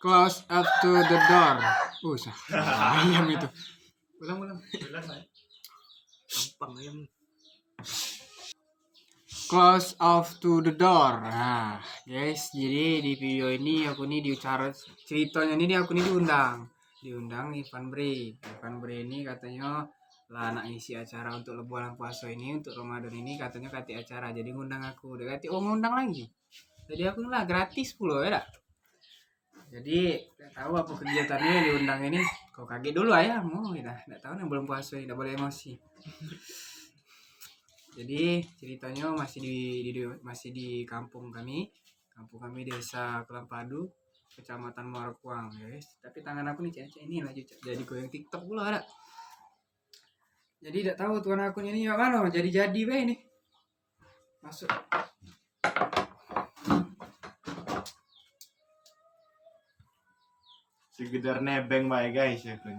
Close up to the door. Ayam itu. Ulang. Gampang ayam. Close off to the door. Nah, guys, jadi di video ini aku nih ceritanya ini aku nih diundang Ivan Bre ini katanya lah anak isi acara untuk bulan puasa ini, untuk Ramadan ini katanya kati acara, jadi ngundang aku. Udah kati ngundang lagi. Jadi aku lah gratis pula ya dak. Jadi nggak tahu apa kegiatannya diundang ini. Kau kaget dulu ayam, ya nggak tahu nih belum puasa, nggak boleh emosi. Jadi ceritanya masih di kampung kami desa Kelampadu, kecamatan Muarakuang, guys. Tapi tangan aku nih cecek ini lagi jadi goyang TikTok pula ada. Jadi tidak tahu tuan akun ini yang mana jadi be ini. Masuk. Sekedar nebeng baik guys ya kan.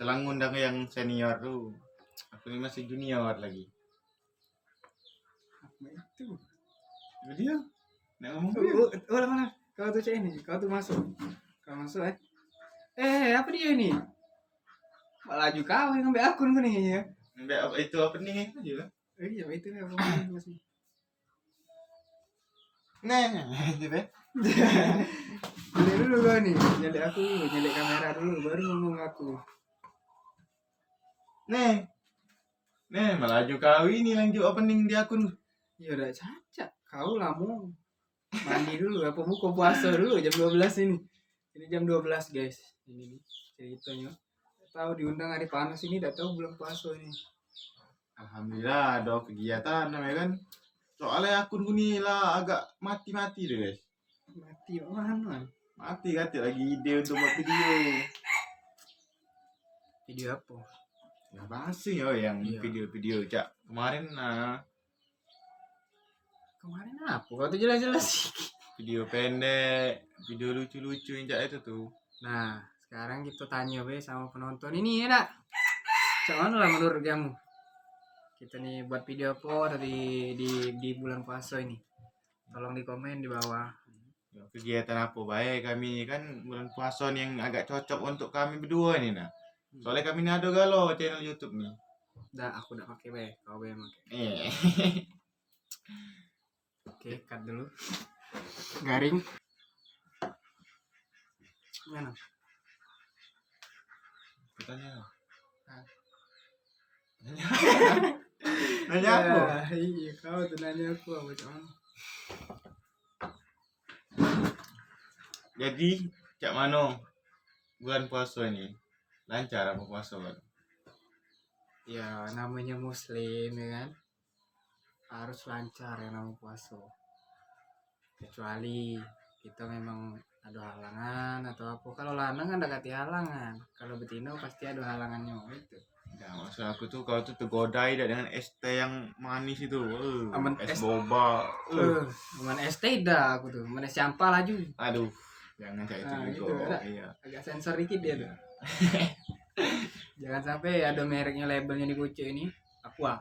Telah ngundang yang senior tuh. Aku ini masih junior lagi. Apa itu? Dia nggak ngomong Oh, mana? Kau tuh ini, kau tuh masuk. Kau masuk apa dia ini? Laju kau yang ngambil akun gue nih ya. Itu apa nih juga? Iya, itu apa masih. Nah, gitu ya. Nyelek dulu gue nih, nyelek kamera dulu, baru ngomong aku. Nih, malah kau ini lanjut opening di akun. Ya udah caca, kau lamu mandi dulu, apa buka puasa dulu jam 12 ini. Ini jam 12 guys, ini nih ceritanya. Tahu diundang hari panas ini, tidak tahu belum puasa ini. Alhamdulillah ada kegiatan namanya kan. Soalnya akun ini lah agak mati deh guys. Mati mana? Mati lagi ide untuk buat video. Video apa? Ya pasti ya yang Iya. video cak kemarin Kemarin apa? Kau tuh jelas-jelas. video pendek, video lucu-lucu yang cak itu tuh. Nah, sekarang kita tanya sama penonton ini ya nak. Cak mana lah menurut kamu? Kita nih buat video apa di bulan puasa ini? Tolong di komen di bawah. Ya, kegiatan apa baik kami kan bulan puasa nih yang agak cocok untuk kami berdua nih nah. Soalnya kami ini ada galau channel YouTube nih. Aku udah pakai kau pakai. Oke, cut dulu. Garing. Mana? Tanya. Nanya aku. Iya, kau tuh nanya aku apa cuman. Jadi, cak mano bulan puasa ini lancar apa puasa kan? Ya, namanya muslim ya kan. Harus lancar ya namanya puasa. Kecuali kita memang ada halangan atau apa. Kalau lanang kan ada kati halangan. Kalau betina pasti ada halangannya itu. Ya, maksud aku tuh kau tuh tergodai dengan es teh yang manis itu. Aman es boba. Aman es teh dah aku tuh. Aman es campur laju. Aduh, jangan kayak itu Gitu, juga. Iya. Agak sensor dikit dia tuh. Jangan sampai ada mereknya labelnya di kucing ini. Aqua.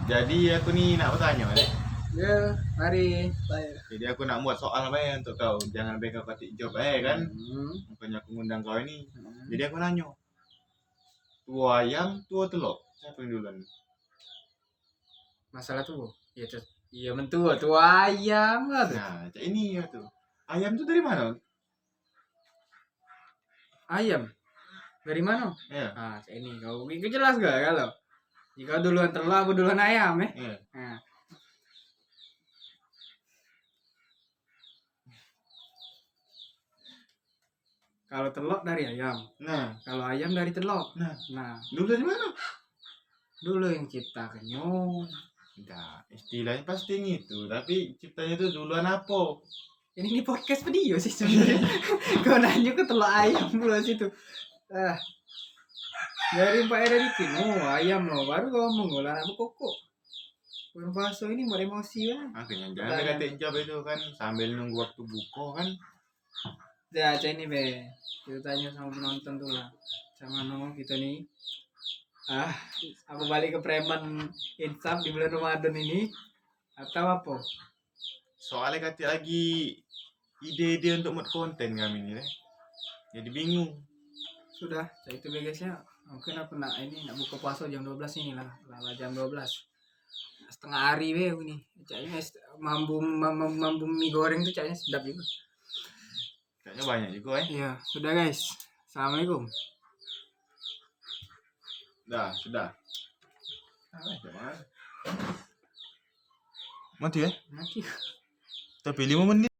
Jadi aku nih nak bertanya deh. Ya, mari. Jadi aku nak buat soal apa untuk kau. Jangan beka patik jawab kan. Makanya aku ngundang kau ini. Jadi aku nanya. Tua ayam, tua telur. Siapa yang duluan? Masalah tuh. Iya mentua tua ayam lah tuh. Nah, ini ya tuh. Ayam tuh dari mana? Ayam. Dari mana? Ya. Ah, ini kau jelas gak kalau? Jika duluan telur apa duluan ayam Iya. Nah. Kalau telur dari ayam. Nah, Kalau ayam dari telur. Nah, dulu dari mana? Dulu yang ciptakannya. Enggak, istilahnya pasti gitu. Tapi ciptanya tuh duluan apa? Ini podcast video sih sebenarnya. Kau nanya ke telur ayam dulu situ. Dari Pak Era dikit, ayam loh, baru kau ngomong lah, aku koko. Bulan puasa ini mau emosi kan? Makanya jangan dikatain jawab itu kan sambil nunggu waktu buka kan. Ya, ini be, kita tanya sama penonton tuh lah, sama nong kita nih. Aku balik ke preman insaf di bulan Ramadan ini. atau apa? Soalnya kata lagi ide-ide untuk buat konten kami ini deh. Jadi bingung. Sudah, saya itu guys ya. Mungkin aku nak buka puasa jam 12 ini lah jam 12. Setengah hari be aku nih. Kayaknya mambu mie goreng tuh kayaknya sedap juga. Kayaknya banyak juga Iya, sudah guys. Assalamualaikum. Sudah. Mati ya? Mati. Tapi 5 menit.